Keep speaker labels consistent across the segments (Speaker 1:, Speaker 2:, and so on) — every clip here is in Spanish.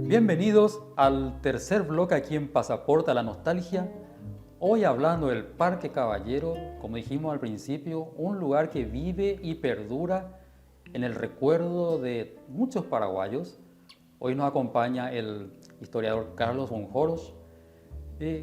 Speaker 1: Bienvenidos al tercer bloque aquí en Pasaporte a la Nostalgia. Hoy hablando del Parque Caballero, como dijimos al principio, un lugar que vive y perdura en el recuerdo de muchos paraguayos. Hoy nos acompaña el historiador Carlos Bonjoros.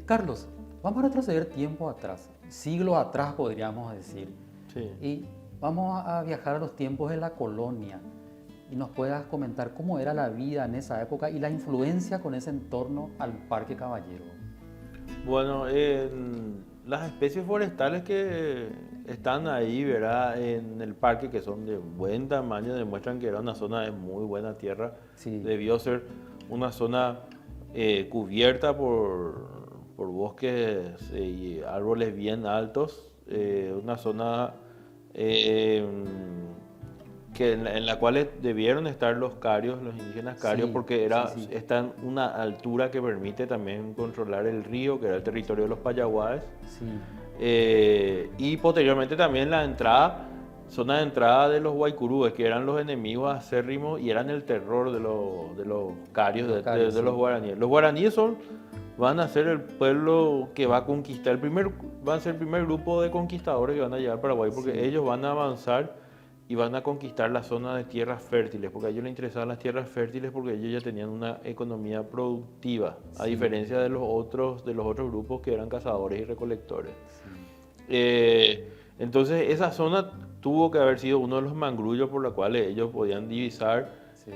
Speaker 1: Carlos, vamos a retroceder tiempo atrás, siglos atrás podríamos decir.
Speaker 2: Sí.
Speaker 1: Y vamos a viajar a los tiempos de la colonia. Y nos puedas comentar cómo era la vida en esa época y la influencia con ese entorno al Parque Caballero.
Speaker 2: Bueno, las especies forestales que están ahí, ¿verdad? En el parque, que son de buen tamaño, demuestran que era una zona de muy buena tierra.
Speaker 1: Sí.
Speaker 2: Debió ser una zona cubierta por bosques y árboles bien altos, una zona en la cual debieron estar los carios, los indígenas carios,
Speaker 1: Sí,
Speaker 2: porque
Speaker 1: sí.
Speaker 2: está en una altura que permite también controlar el río, que era el territorio de los payaguás.
Speaker 1: Sí.
Speaker 2: Y posteriormente también zona de entrada de los guaycurúes, que eran los enemigos acérrimos y eran el terror de los carios,
Speaker 1: Carios,
Speaker 2: de
Speaker 1: sí.
Speaker 2: los guaraníes. Los guaraníes van a ser el pueblo que va a conquistar, van a ser el primer grupo de conquistadores que van a llegar a Paraguay, porque
Speaker 1: Sí.
Speaker 2: ellos van a avanzar y van a conquistar la zona de tierras fértiles, porque a ellos les interesaban las tierras fértiles porque ellos ya tenían una economía productiva, a
Speaker 1: Sí.
Speaker 2: diferencia de los otros grupos que eran cazadores y recolectores.
Speaker 1: Sí.
Speaker 2: Entonces esa zona tuvo que haber sido uno de los mangrullos por los cuales ellos podían divisar
Speaker 1: Sí.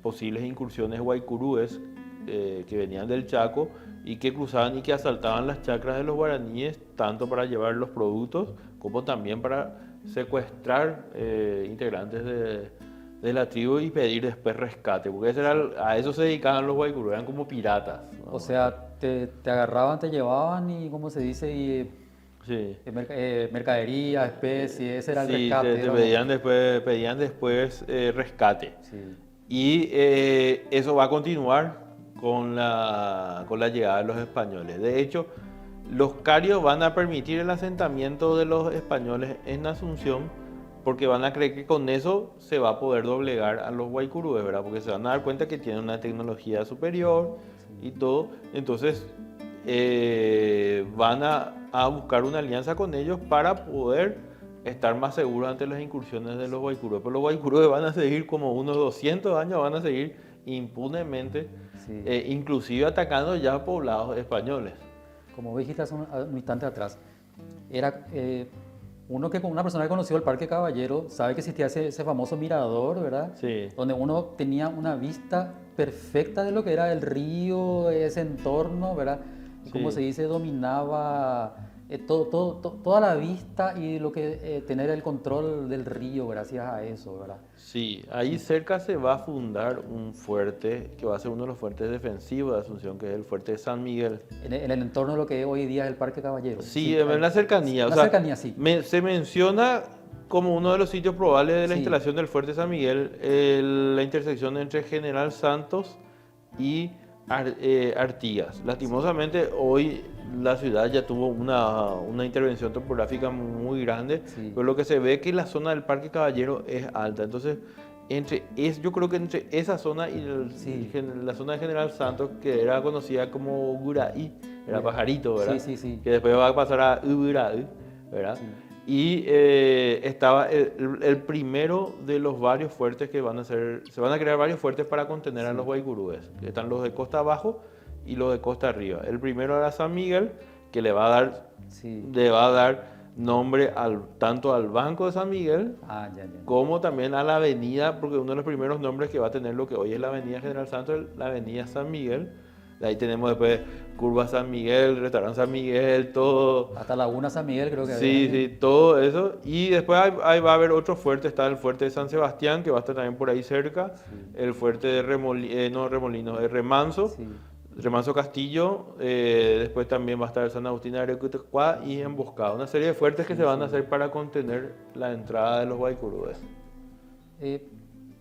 Speaker 2: posibles incursiones guaycurúes que venían del Chaco y que cruzaban y que asaltaban las chacras de los guaraníes, tanto para llevar los productos como también para secuestrar integrantes de la tribu y pedir después rescate, porque a eso se dedicaban los guaycurúes, eran como piratas, ¿no?
Speaker 1: O sea, te agarraban, te llevaban y, ¿cómo se dice? Y,
Speaker 2: Sí.
Speaker 1: mercadería, especies, ese era el
Speaker 2: Sí,
Speaker 1: rescate.
Speaker 2: te pedían después rescate.
Speaker 1: Sí.
Speaker 2: Y eso va a continuar con la llegada de los españoles. De hecho, los carios van a permitir el asentamiento de los españoles en Asunción porque van a creer que con eso se va a poder doblegar a los guaycurúes, ¿verdad? Porque se van a dar cuenta que tienen una tecnología superior y todo. Entonces, van a buscar una alianza con ellos para poder estar más seguros ante las incursiones de los guaycurúes. Pero los guaycurúes van a seguir como unos 200 años, van a seguir impunemente,
Speaker 1: Sí.
Speaker 2: inclusive atacando ya poblados españoles.
Speaker 1: Como dijiste hace un instante atrás, era una persona que conoció el Parque Caballero sabe que existía ese famoso mirador, ¿verdad?
Speaker 2: Sí.
Speaker 1: Donde uno tenía una vista perfecta de lo que era el río, ese entorno, ¿verdad? Y como
Speaker 2: Sí.
Speaker 1: se dice, dominaba toda la vista y lo que tener el control del río gracias a eso, ¿verdad?
Speaker 2: Sí, ahí cerca se va a fundar un fuerte que va a ser uno de los fuertes defensivos de Asunción, que es el fuerte de San Miguel.
Speaker 1: En el entorno de lo que hoy día es el Parque Caballero.
Speaker 2: Sí, en la cercanía.
Speaker 1: La cercanía, sí.
Speaker 2: Se menciona como uno de los sitios probables de la
Speaker 1: Sí.
Speaker 2: instalación del fuerte San Miguel, la intersección entre General Santos y Artigas. Lastimosamente, hoy la ciudad ya tuvo una intervención topográfica muy grande,
Speaker 1: Sí.
Speaker 2: pero lo que se ve es que la zona del Parque Caballero es alta. Entonces, yo creo que entre esa zona y
Speaker 1: Sí.
Speaker 2: la zona de General Santos, que era conocida como Guraí, era
Speaker 1: Sí.
Speaker 2: pajarito, ¿verdad?
Speaker 1: Sí, sí, sí.
Speaker 2: Que después va a pasar a Uburaí, ¿verdad?
Speaker 1: Sí.
Speaker 2: Y estaba el primero de los varios fuertes que se van a crear varios fuertes para contener a los guaycurúes. Están los de costa abajo y los de costa arriba. El primero era San Miguel, que
Speaker 1: Sí.
Speaker 2: le va a dar nombre tanto al Banco de San Miguel
Speaker 1: Ya.
Speaker 2: como también a la avenida, porque uno de los primeros nombres que va a tener lo que hoy es la avenida General Santos es la avenida San Miguel. De ahí tenemos después Curva San Miguel, Restaurante San Miguel, todo.
Speaker 1: Hasta Laguna San Miguel creo que
Speaker 2: Sí,
Speaker 1: había.
Speaker 2: sí, todo eso. Y después ahí va a haber otro fuerte, está el fuerte de San Sebastián, que va a estar también por ahí cerca.
Speaker 1: Sí.
Speaker 2: El fuerte de Remanso,
Speaker 1: Sí.
Speaker 2: Remanso Castillo. Después también va a estar San Agustín de Arequipa y Emboscada. Una serie de fuertes que se van a hacer para contener la entrada de los guaycurúes.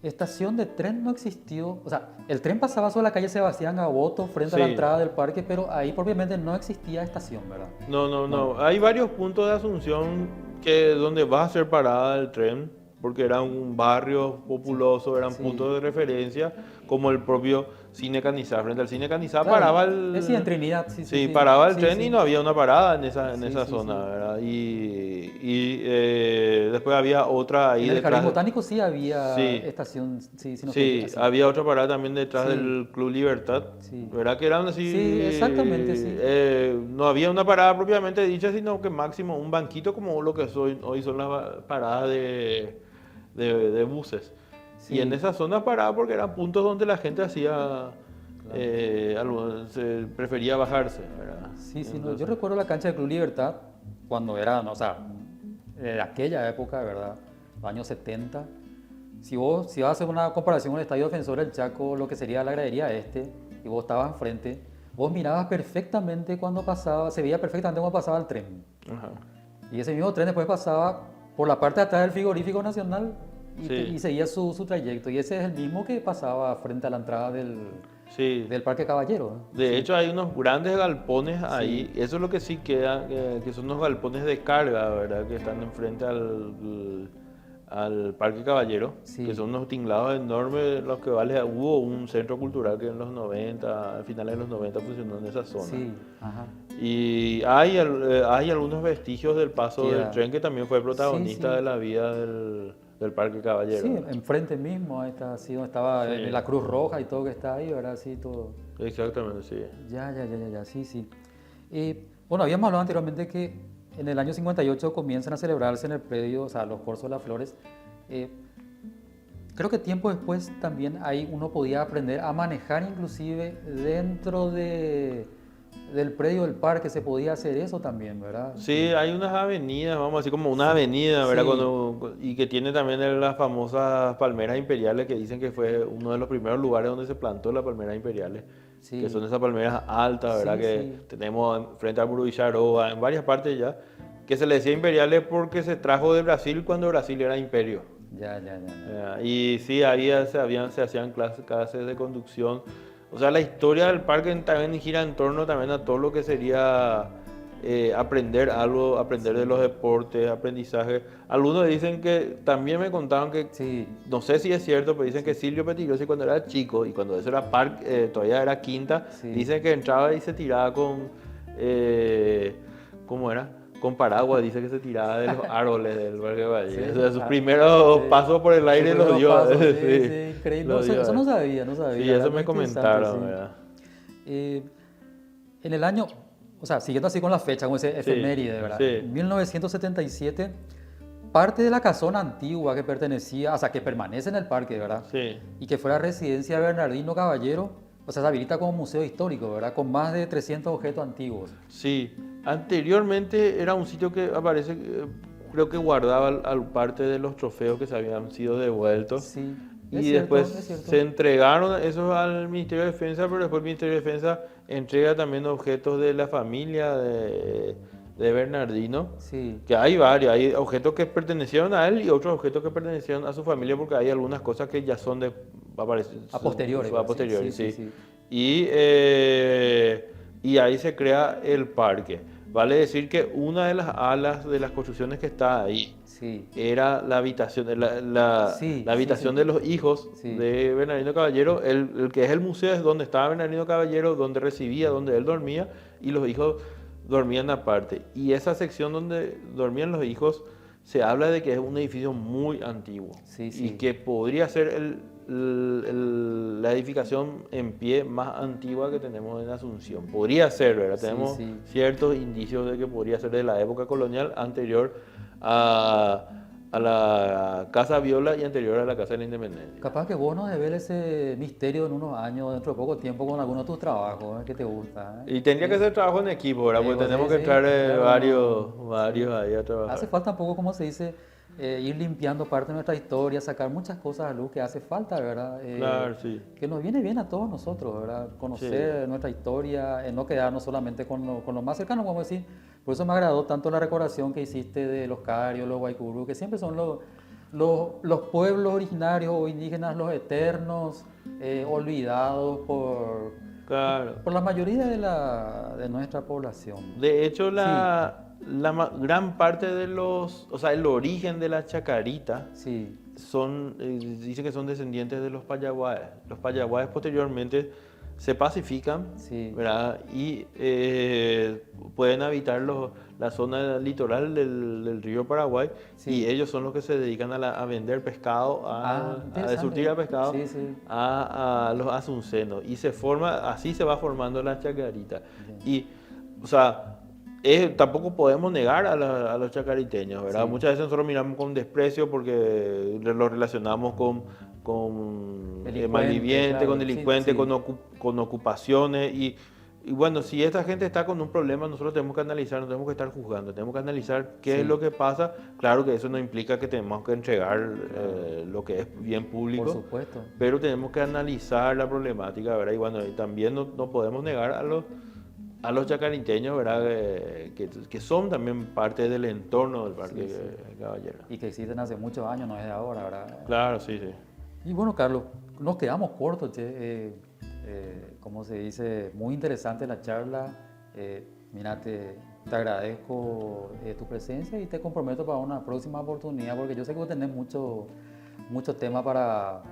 Speaker 1: Estación de tren no existió, o sea, el tren pasaba sobre la calle Sebastián Gaboto frente a la
Speaker 2: Sí.
Speaker 1: entrada del parque, pero ahí propiamente no existía estación, ¿verdad?
Speaker 2: No. Hay varios puntos de Asunción donde va a ser parada el tren. porque era un barrio populoso, eran
Speaker 1: Sí.
Speaker 2: puntos de referencia, como el propio Cine Canizá. Frente al Cine Canizá
Speaker 1: Claro,
Speaker 2: paraba el...
Speaker 1: sí, en Trinidad, sí, sí,
Speaker 2: Sí,
Speaker 1: sí.
Speaker 2: paraba el
Speaker 1: Sí,
Speaker 2: tren
Speaker 1: sí.
Speaker 2: y no había una parada en
Speaker 1: Sí,
Speaker 2: esa
Speaker 1: sí,
Speaker 2: zona,
Speaker 1: sí.
Speaker 2: ¿verdad? Después había otra ahí
Speaker 1: En el Jardín
Speaker 2: detrás.
Speaker 1: Botánico sí había
Speaker 2: Sí,
Speaker 1: estación, sí, sí, no estoy
Speaker 2: sí,
Speaker 1: así.
Speaker 2: había otra parada también detrás
Speaker 1: Sí,
Speaker 2: del Club Libertad,
Speaker 1: sí.
Speaker 2: ¿verdad? Que eran así,
Speaker 1: Sí, exactamente, sí.
Speaker 2: no había una parada propiamente dicha, sino que máximo un banquito como lo que hoy son las paradas de buses. Y en
Speaker 1: Sí,
Speaker 2: esa zona paraba porque eran puntos donde la gente hacía,
Speaker 1: claro.
Speaker 2: se prefería bajarse, ¿verdad?
Speaker 1: Sí, sí, no. Yo
Speaker 2: Entonces,
Speaker 1: recuerdo la cancha del Club Libertad cuando era, no, o sea, de aquella época, ¿verdad? Los años 70. Si vas a hacer una comparación con el Estadio Defensor del Chaco, lo que sería la gradería este, y vos estabas enfrente, vos mirabas perfectamente cuando pasaba, se veía perfectamente cuando pasaba el tren.
Speaker 2: ajá.
Speaker 1: Y ese mismo tren después pasaba por la parte de atrás del frigorífico nacional y
Speaker 2: Sí,
Speaker 1: seguía su trayecto. Y ese es el mismo que pasaba frente a la entrada
Speaker 2: sí.
Speaker 1: del Parque Caballero, ¿no?
Speaker 2: De
Speaker 1: Sí,
Speaker 2: hecho, hay unos grandes galpones
Speaker 1: sí,
Speaker 2: ahí. Eso es lo que sí queda, que son unos galpones de carga, ¿verdad? Que están enfrente al Parque Caballero, que
Speaker 1: sí,
Speaker 2: son unos tinglados enormes, los que vale. Hubo un centro cultural que en los 90, a finales de los 90 funcionó en esa zona.
Speaker 1: sí, ajá.
Speaker 2: Y hay algunos vestigios del paso del
Speaker 1: Queda,
Speaker 2: tren que también fue
Speaker 1: sí,
Speaker 2: protagonista
Speaker 1: sí,
Speaker 2: de la vida del Parque Caballero,
Speaker 1: sí,
Speaker 2: ¿verdad?
Speaker 1: enfrente mismo, ahí está, así donde estaba
Speaker 2: Sí,
Speaker 1: la Cruz Roja y todo que está ahí, ¿verdad? Sí, todo.
Speaker 2: exactamente, sí.
Speaker 1: Ya, sí, sí. Bueno, habíamos hablado anteriormente que en el año 58 comienzan a celebrarse en el predio, o sea, los Corzos de las Flores. Eh, Creo que tiempo después también ahí uno podía aprender a manejar inclusive dentro del predio del parque, se podía hacer eso también, ¿verdad?
Speaker 2: Sí,
Speaker 1: Sí,
Speaker 2: hay unas avenidas, vamos así como una
Speaker 1: sí,
Speaker 2: avenida, ¿verdad?
Speaker 1: sí,
Speaker 2: Y que tiene también las famosas palmeras imperiales que dicen que fue uno de los primeros lugares donde se plantó las palmeras imperiales, que son
Speaker 1: sí,
Speaker 2: esas palmeras altas, ¿verdad?
Speaker 1: sí,
Speaker 2: Que
Speaker 1: sí,
Speaker 2: tenemos frente a Burubicharó, en varias partes ya, que se le decía imperiales porque se trajo de Brasil cuando Brasil era imperio.
Speaker 1: ya.
Speaker 2: Y sí, se hacían clases de conducción. O sea, la historia del parque también gira en torno también a todo lo que sería aprender algo, aprender de los deportes, aprendizaje. Algunos dicen que, también me contaron que,
Speaker 1: Sí,
Speaker 2: no sé si es cierto, pero dicen que
Speaker 1: sí,
Speaker 2: Silvio Pettirossi cuando era chico y cuando eso era parque, todavía era quinta,
Speaker 1: sí.
Speaker 2: dicen que entraba y se tiraba ¿cómo era? Con paraguas, dice que se tiraba de los árboles del Parque
Speaker 1: Sí,
Speaker 2: Valle. O sea, sus
Speaker 1: ah,
Speaker 2: primeros
Speaker 1: sí.
Speaker 2: pasos por el
Speaker 1: Sus
Speaker 2: aire los
Speaker 1: primeros
Speaker 2: dio.
Speaker 1: pasos, sí,
Speaker 2: Sí,
Speaker 1: sí, increíble. No,
Speaker 2: los dio.
Speaker 1: eso no sabía,
Speaker 2: Sí,
Speaker 1: ¿verdad?
Speaker 2: eso
Speaker 1: Muy
Speaker 2: me
Speaker 1: interesante,
Speaker 2: comentaron,
Speaker 1: sí.
Speaker 2: ¿verdad?
Speaker 1: Eh, en el año, o sea, siguiendo así con la fecha, con ese
Speaker 2: Sí,
Speaker 1: efeméride, ¿verdad?
Speaker 2: sí,
Speaker 1: En 1977, parte de la casona antigua que pertenecía, o sea, que permanece en el parque, ¿verdad?
Speaker 2: sí.
Speaker 1: Y que fuera residencia de Bernardino Caballero, o sea, se habilita como museo histórico, ¿verdad? Con más de 300 objetos antiguos.
Speaker 2: Sí, anteriormente era un sitio que aparece, creo que guardaba parte de los trofeos que se habían sido devueltos.
Speaker 1: Sí,
Speaker 2: Y después
Speaker 1: es cierto.
Speaker 2: se entregaron esos al Ministerio de Defensa, pero después el Ministerio de Defensa entrega también objetos de la familia de Bernardino.
Speaker 1: Sí,
Speaker 2: Que hay varios, hay objetos que pertenecieron a él y otros objetos que pertenecieron a su familia, porque hay algunas cosas que ya son
Speaker 1: a posteriores,
Speaker 2: a
Speaker 1: ¿verdad? Sí,
Speaker 2: posteriori,
Speaker 1: sí,
Speaker 2: sí.
Speaker 1: sí.
Speaker 2: Y ahí se crea el parque. Vale decir que una de las alas de las construcciones que está ahí
Speaker 1: Sí,
Speaker 2: era la habitación,
Speaker 1: sí,
Speaker 2: la
Speaker 1: sí,
Speaker 2: habitación
Speaker 1: sí.
Speaker 2: de los hijos
Speaker 1: Sí,
Speaker 2: de Bernardino Caballero. El que es el museo es donde estaba Bernardino Caballero, donde recibía, donde él dormía, y los hijos dormían aparte. Y esa sección donde dormían los hijos, se habla de que es un edificio muy antiguo
Speaker 1: sí,
Speaker 2: y
Speaker 1: sí.
Speaker 2: que podría ser la edificación en pie más antigua que tenemos en Asunción. Podría ser, ¿verdad?
Speaker 1: Sí,
Speaker 2: Tenemos
Speaker 1: sí.
Speaker 2: ciertos indicios de que podría ser de la época colonial anterior a, a la Casa Viola y anterior a la Casa de la Independencia.
Speaker 1: Capaz que vos nos develes ese misterio en unos años, dentro de poco tiempo, con alguno de tus trabajos, que te gusta.
Speaker 2: Y tendría que ser trabajo en equipo, ¿verdad? Porque
Speaker 1: Vos
Speaker 2: tenemos que
Speaker 1: sí,
Speaker 2: entrar
Speaker 1: claro,
Speaker 2: varios
Speaker 1: sí.
Speaker 2: ahí a
Speaker 1: Hace
Speaker 2: trabajar.
Speaker 1: falta un poco, como se dice, ir limpiando parte de nuestra historia, sacar muchas cosas a luz que hace falta, ¿verdad?
Speaker 2: Claro, sí.
Speaker 1: Que nos viene bien a todos nosotros, ¿verdad? Conocer nuestra historia, no quedarnos solamente con lo más cercano, como decir. Por eso me agradó tanto la recordación que hiciste de los carios, los guaycurú, que siempre son los pueblos originarios o indígenas, los eternos, olvidados
Speaker 2: Claro.
Speaker 1: por la mayoría de nuestra población.
Speaker 2: De hecho,
Speaker 1: Sí,
Speaker 2: gran parte de o sea, el origen de la chacarita
Speaker 1: Sí,
Speaker 2: dicen que son descendientes de los payaguáes. Los payaguáes posteriormente se pacifican,
Speaker 1: sí,
Speaker 2: ¿verdad? Y pueden habitar la zona litoral del río Paraguay,
Speaker 1: sí.
Speaker 2: y ellos son los que se dedican a vender pescado, a
Speaker 1: Interesante.
Speaker 2: surtir a pescado
Speaker 1: Sí, sí.
Speaker 2: a los asuncenos. Y así se va formando la chacarita.
Speaker 1: Bien.
Speaker 2: Y, o sea, tampoco podemos negar a los chacariteños, ¿verdad?
Speaker 1: Sí.
Speaker 2: Muchas veces nosotros miramos con desprecio porque lo relacionamos con
Speaker 1: Delincuente,
Speaker 2: malviviente,
Speaker 1: claro,
Speaker 2: con
Speaker 1: sí,
Speaker 2: delincuentes,
Speaker 1: sí.
Speaker 2: con ocupaciones. Y bueno, si esta gente está con un problema, nosotros tenemos que analizar, no tenemos que estar juzgando, tenemos que analizar qué
Speaker 1: Sí.
Speaker 2: es lo que pasa. Claro que eso no implica que tenemos que entregar lo que es bien
Speaker 1: Por
Speaker 2: público,
Speaker 1: supuesto.
Speaker 2: pero tenemos que analizar la problemática, ¿verdad? Y bueno, y también no podemos negar a los chacariteños, ¿verdad? Que son también parte del entorno del Parque Caballero.
Speaker 1: Y que existen hace muchos años, no es de ahora, ¿verdad?
Speaker 2: Claro, sí, sí.
Speaker 1: Y bueno, Carlos, nos quedamos cortos, che. Como se dice, muy interesante la charla. Mira, te agradezco tu presencia y te comprometo para una próxima oportunidad, porque yo sé que vos tenés mucho tema para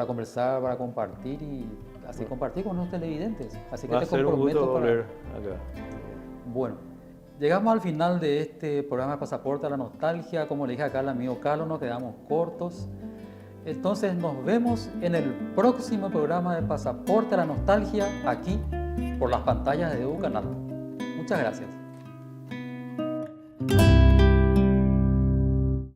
Speaker 1: conversar, para compartir y así compartir con los televidentes. Así que
Speaker 2: Va a
Speaker 1: te
Speaker 2: ser un gusto
Speaker 1: comprometo para...
Speaker 2: volver acá.
Speaker 1: Bueno, llegamos al final de este programa de Pasaporte a la Nostalgia. Como le dije acá al amigo Carlos, nos quedamos cortos. Entonces nos vemos en el próximo programa de Pasaporte a la Nostalgia, aquí por las pantallas de Edu Canal. Muchas gracias.